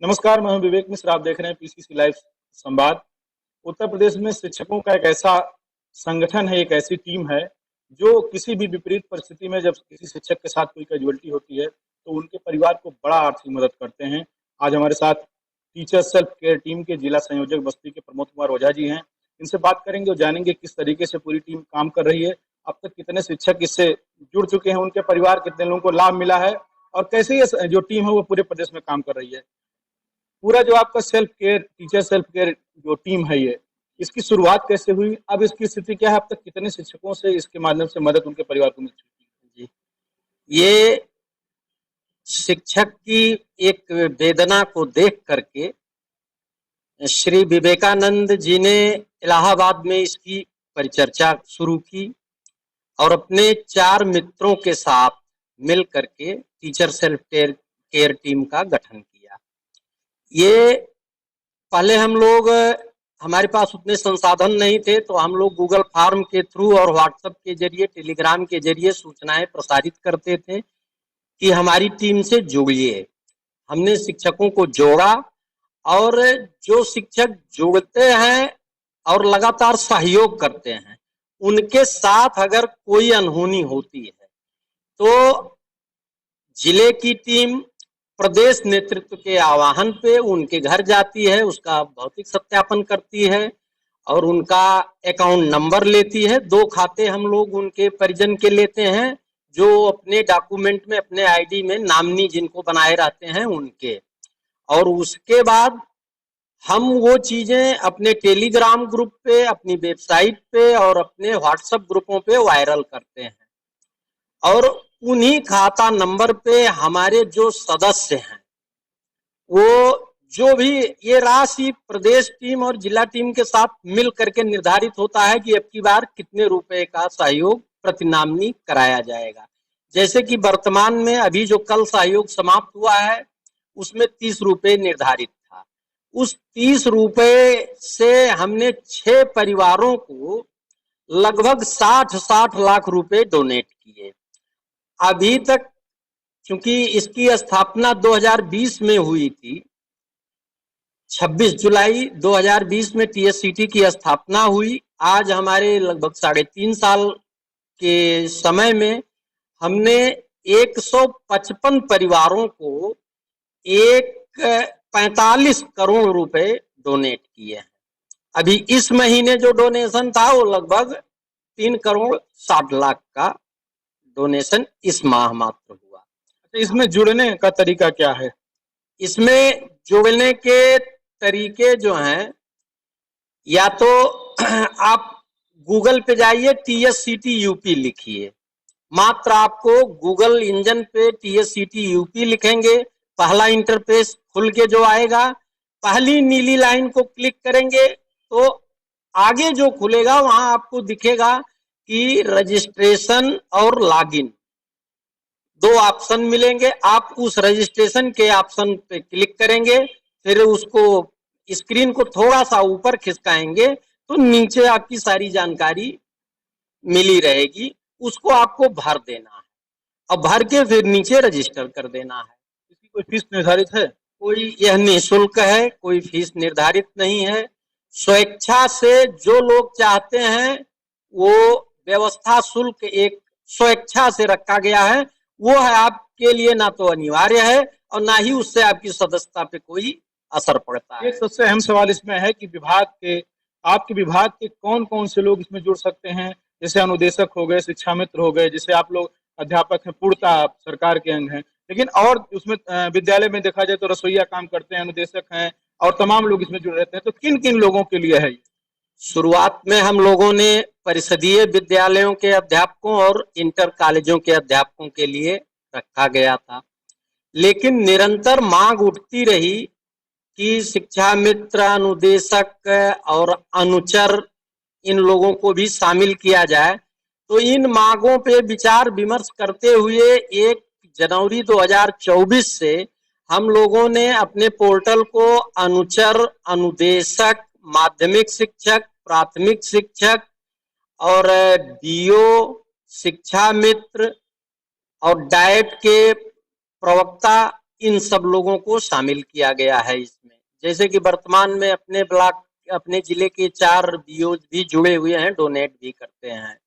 नमस्कार, मैं हूं विवेक मिश्र। आप देख रहे हैं पीसीसी लाइव संवाद। उत्तर प्रदेश में शिक्षकों का एक ऐसा संगठन है, एक ऐसी टीम है जो किसी भी विपरीत परिस्थिति में जब किसी शिक्षक के साथ कोई कैजुअलिटी होती है तो उनके परिवार को बड़ा आर्थिक मदद करते हैं। आज हमारे साथ टीचर सेल्फ केयर टीम के जिला संयोजक बस्ती के प्रमोद कुमार ओझा जी हैं। इनसे बात करेंगे और जानेंगे किस तरीके से पूरी टीम काम कर रही है, अब तक कितने शिक्षक इससे जुड़ चुके हैं, उनके परिवार कितने लोगों को लाभ मिला है और कैसे ये जो टीम है वो पूरे प्रदेश में काम कर रही है। पूरा जो आपका self care teacher self care जो टीम है ये, इसकी शुरुआत कैसे हुई, अब इसकी स्थिति क्या है, अब तक कितने शिक्षकों से इसके माध्यम से मदद उनके परिवार को मिल चुकी है? जी, ये शिक्षक की एक वेदना को देख करके श्री विवेकानंद जी ने इलाहाबाद में इसकी परिचर्चा शुरू की और अपने 4 मित्रों के साथ मिल करके टीचर सेल्फ केयर टीम का गठन किया। ये पहले हमारे पास उतने संसाधन नहीं थे, तो हम लोग गूगल फॉर्म के थ्रू और व्हाट्सएप के जरिए, टेलीग्राम के जरिए सूचनाएं प्रसारित करते थे कि हमारी टीम से जुड़िए। हमने शिक्षकों को जोड़ा और जो शिक्षक जुड़ते हैं और लगातार सहयोग करते हैं, उनके साथ अगर कोई अनहोनी होती है तो जिले की टीम प्रदेश नेतृत्व के आह्वान पे उनके घर जाती है, उसका भौतिक सत्यापन करती है और उनका अकाउंट नंबर लेती है। 2 खाते हम लोग उनके परिजन के लेते हैं, जो अपने डॉक्यूमेंट में, अपने आईडी में नॉमिनी जिनको बनाए रहते हैं उनके, और उसके बाद हम वो चीजें अपने टेलीग्राम ग्रुप पे, अपनी वेबसाइट पे और अपने व्हाट्सएप ग्रुपों पे वायरल करते हैं और उन्हीं खाता नंबर पे हमारे जो सदस्य हैं, वो जो भी ये राशि प्रदेश टीम और जिला टीम के साथ मिल करके निर्धारित होता है कि अब की बार कितने रुपए का सहयोग प्रति नॉमिनी कराया जाएगा। जैसे कि वर्तमान में अभी जो कल सहयोग समाप्त हुआ है उसमें 30 रुपए निर्धारित था। उस 30 रुपए से हमने 6 परिवारों को लगभग 60 लाख रुपए डोनेट किए अभी तक। क्योंकि इसकी स्थापना 2020 में हुई थी, 26 जुलाई 2020 में टीएससीटी की स्थापना हुई। आज हमारे लगभग 3.5 साल के समय में हमने 155 परिवारों को 45 करोड़ रुपए डोनेट किए हैं। अभी इस महीने जो डोनेशन था वो लगभग 3 करोड़ 60 लाख का डोनेशन इस माह मात्र हुआ। अच्छा, इसमें जुड़ने का तरीका क्या है? इसमें जुड़ने के तरीके जो हैं, या तो आप गूगल पे जाइए, टीएससीटी यूपी लिखिए, मात्र आपको गूगल इंजन पे टीएससीटी यूपी लिखेंगे, पहला इंटरफेस खुल के जो आएगा, पहली नीली लाइन को क्लिक करेंगे तो आगे जो खुलेगा वहां आपको दिखेगा कि रजिस्ट्रेशन और लॉगिन 2 ऑप्शन मिलेंगे। आप उस रजिस्ट्रेशन के ऑप्शन पे क्लिक करेंगे, फिर उसको स्क्रीन को थोड़ा सा ऊपर खिसकाएंगे तो नीचे आपकी सारी जानकारी मिली रहेगी, उसको आपको भर देना है और भर के फिर नीचे रजिस्टर कर देना है। इसकी कोई फीस निर्धारित है? कोई यह निःशुल्क है, कोई फीस निर्धारित नहीं है। स्वेच्छा से जो लोग चाहते हैं वो व्यवस्था शुल्क एक स्वेच्छा से रखा गया है, वो है आपके लिए ना तो अनिवार्य है और ना ही उससे आपकी सदस्यता पे कोई असर पड़ता है। एक सबसे अहम सवाल इसमें है कि आपके विभाग के कौन कौन से लोग इसमें जुड़ सकते हैं? जैसे अनुदेशक हो गए, शिक्षा मित्र हो गए, जैसे आप लोग अध्यापक हैं, पूर्णतः आप सरकार के अंग हैं, लेकिन और उसमें विद्यालय में देखा जाए तो रसोईया काम करते हैं, अनुदेशक हैं और तमाम लोग इसमें जुड़ रहते हैं, तो किन किन लोगों के लिए है? शुरुआत में हम लोगों ने परिषदीय विद्यालयों के अध्यापकों और इंटर कॉलेजों के अध्यापकों के लिए रखा गया था, लेकिन निरंतर मांग उठती रही कि शिक्षा मित्र, अनुदेशक और अनुचर, इन लोगों को भी शामिल किया जाए। तो इन मांगों पे विचार विमर्श करते हुए 1 जनवरी 2024 से हम लोगों ने अपने पोर्टल को अनुचर, अनुदेशक, माध्यमिक शिक्षक, प्राथमिक शिक्षक और बीओ, शिक्षा मित्र और डाइट के प्रवक्ता इन सब लोगों को शामिल किया गया है इसमें। जैसे कि वर्तमान में अपने ब्लॉक, अपने जिले के 4 बीओज भी जुड़े हुए हैं, डोनेट भी करते हैं।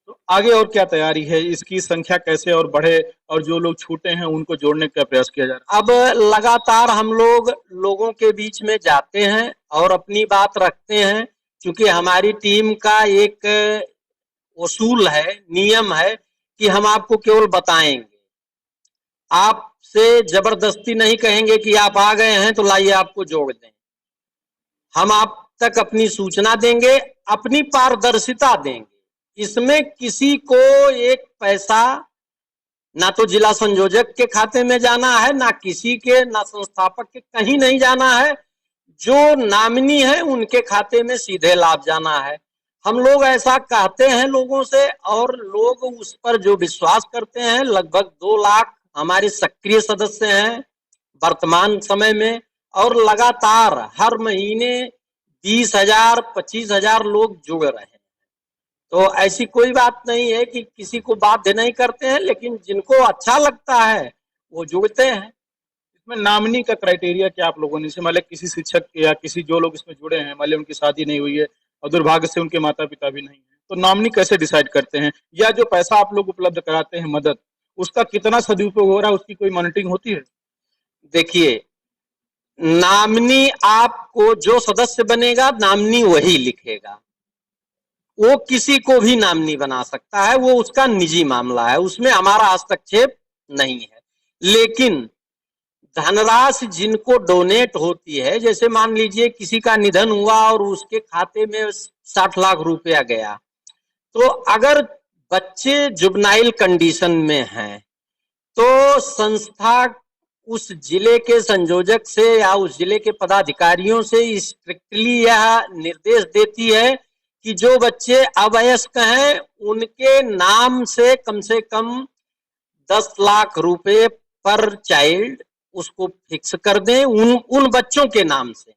तो आगे और क्या तैयारी है, इसकी संख्या कैसे और बढ़े, और जो लोग छूटे हैं उनको जोड़ने का प्रयास किया जा रहा है? अब लगातार हम लोग लोगों के बीच में जाते हैं और अपनी बात रखते हैं, क्योंकि हमारी टीम का एक उसूल है, नियम है कि हम आपको केवल बताएंगे, आपसे जबरदस्ती नहीं कहेंगे कि आप आ गए हैं तो लाइए आपको जोड़ दें। हम आप तक अपनी सूचना देंगे, अपनी पारदर्शिता देंगे। इसमें किसी को एक पैसा ना तो जिला संयोजक के खाते में जाना है, ना किसी के, ना संस्थापक के, कहीं नहीं जाना है। जो नामिनी है उनके खाते में सीधे लाभ जाना है। हम लोग ऐसा कहते हैं लोगों से, और लोग उस पर जो विश्वास करते हैं। लगभग 2 लाख हमारे सक्रिय सदस्य हैं वर्तमान समय में, और लगातार हर महीने 20,000 25,000 लोग जुड़ रहे हैं। तो ऐसी कोई बात नहीं है कि किसी को बाध्य नहीं करते हैं, लेकिन जिनको अच्छा लगता है वो जुड़ते हैं। इसमें नामिनी का क्राइटेरिया क्या आप लोगों ने, जैसे मान किसी शिक्षक या किसी जो लोग इसमें जुड़े हैं, मान उनकी शादी नहीं हुई है और दुर्भाग्य से उनके माता पिता भी नहीं है, तो नामिनी कैसे डिसाइड करते हैं? या जो पैसा आप लोग उपलब्ध कराते हैं मदद, उसका कितना सदुपयोग हो रहा है, उसकी कोई मॉनिटरिंग होती है? देखिए, नामिनी आपको जो सदस्य बनेगा नामिनी वही लिखेगा। वो किसी को भी नामिनी बना सकता है, वो उसका निजी मामला है, उसमें हमारा हस्तक्षेप नहीं है। लेकिन धनराशि जिनको डोनेट होती है, जैसे मान लीजिए किसी का निधन हुआ और उसके खाते में 60 लाख रुपया गया, तो अगर बच्चे जुवेनाइल कंडीशन में हैं तो संस्था उस जिले के संयोजक से या उस जिले के पदाधिकारियों से स्ट्रिक्टली यह निर्देश देती है कि जो बच्चे अवयस्क हैं उनके नाम से कम 10 लाख रुपए पर चाइल्ड उसको फिक्स कर दें, उन बच्चों के नाम से।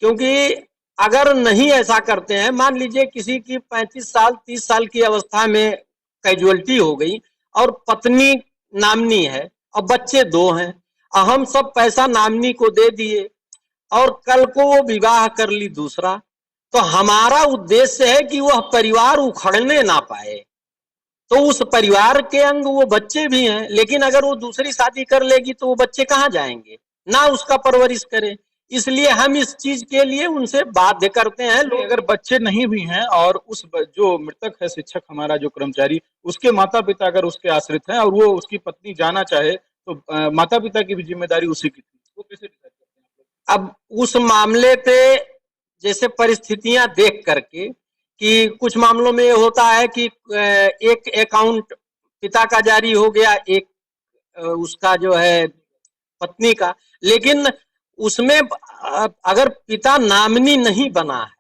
क्योंकि अगर नहीं ऐसा करते हैं, मान लीजिए किसी की 35 साल 30 साल की अवस्था में कैजुअलिटी हो गई और पत्नी नामिनी है और बच्चे 2 हैं, हम सब पैसा नामिनी को दे दिए और कल को वो विवाह कर ली दूसरा, तो हमारा उद्देश्य है कि वह परिवार उखड़ने ना पाए। तो उस परिवार के अंग वो बच्चे भी हैं, लेकिन अगर वो दूसरी शादी कर लेगी तो वो बच्चे कहाँ जाएंगे, ना उसका परवरिश करें। इसलिए हम इस चीज के लिए उनसे बाध्य करते हैं। अगर बच्चे नहीं भी हैं और उस जो मृतक है शिक्षक हमारा जो कर्मचारी, उसके माता पिता अगर उसके आश्रित हैं और वो उसकी पत्नी जाना चाहे, तो माता पिता की भी जिम्मेदारी उसी की थी, वो कैसे डिसाइड करते हैं? अब उस मामले पे जैसे परिस्थितियां देख करके, कि कुछ मामलों में होता है कि एक अकाउंट पिता का जारी हो गया, एक उसका जो है पत्नी का, लेकिन उसमें अगर पिता नामिनी नहीं बना है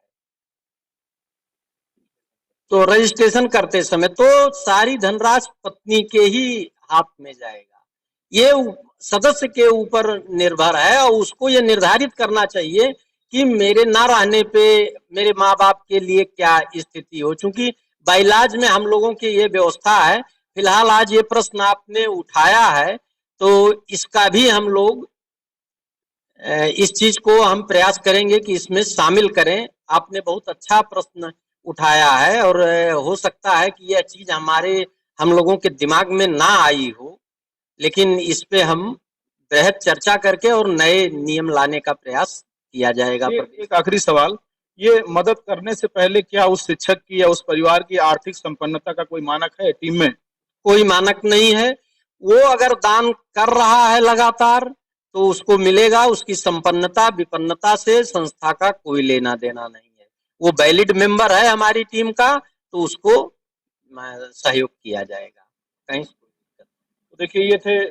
तो रजिस्ट्रेशन करते समय तो सारी धनराशि पत्नी के ही हाथ में जाएगा। ये सदस्य के ऊपर निर्भर है और उसको ये निर्धारित करना चाहिए कि मेरे ना रहने पे मेरे माँ बाप के लिए क्या स्थिति हो। चूंकि बाइलाज में हम लोगों की ये व्यवस्था है। फिलहाल आज ये प्रश्न आपने उठाया है तो इसका भी हम लोग इस चीज को हम प्रयास करेंगे कि इसमें शामिल करें। आपने बहुत अच्छा प्रश्न उठाया है और हो सकता है कि यह चीज हम लोगों के दिमाग में ना आई हो, लेकिन इस पे हम बृहद चर्चा करके और नए नियम लाने का प्रयास किया जाएगा। एक आखिरी सवाल, ये मदद करने से पहले क्या उस शिक्षक की या उस परिवार की आर्थिक संपन्नता का कोई मानक है टीम में? कोई मानक नहीं है। वो अगर दान कर रहा है लगातार तो उसको मिलेगा। उसकी संपन्नता विपन्नता से संस्था का कोई लेना देना नहीं है। वो वैलिड मेंबर है हमारी टीम का, तो उसको सहयोग किया जाएगा। कहीं तो देखिए, ये थे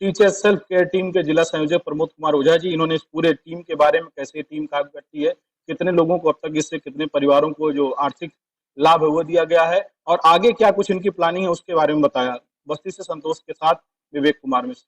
टीचर सेल्फ केयर टीम के जिला संयोजक प्रमोद कुमार ओझा जी। इन्होंने इस पूरे टीम के बारे में, कैसे टीम काम करती है, कितने लोगों को अब तक इससे, कितने परिवारों को जो आर्थिक लाभ है वो दिया गया है और आगे क्या कुछ इनकी प्लानिंग है उसके बारे में बताया। बस्ती से संतोष के साथ विवेक कुमार मिश्र।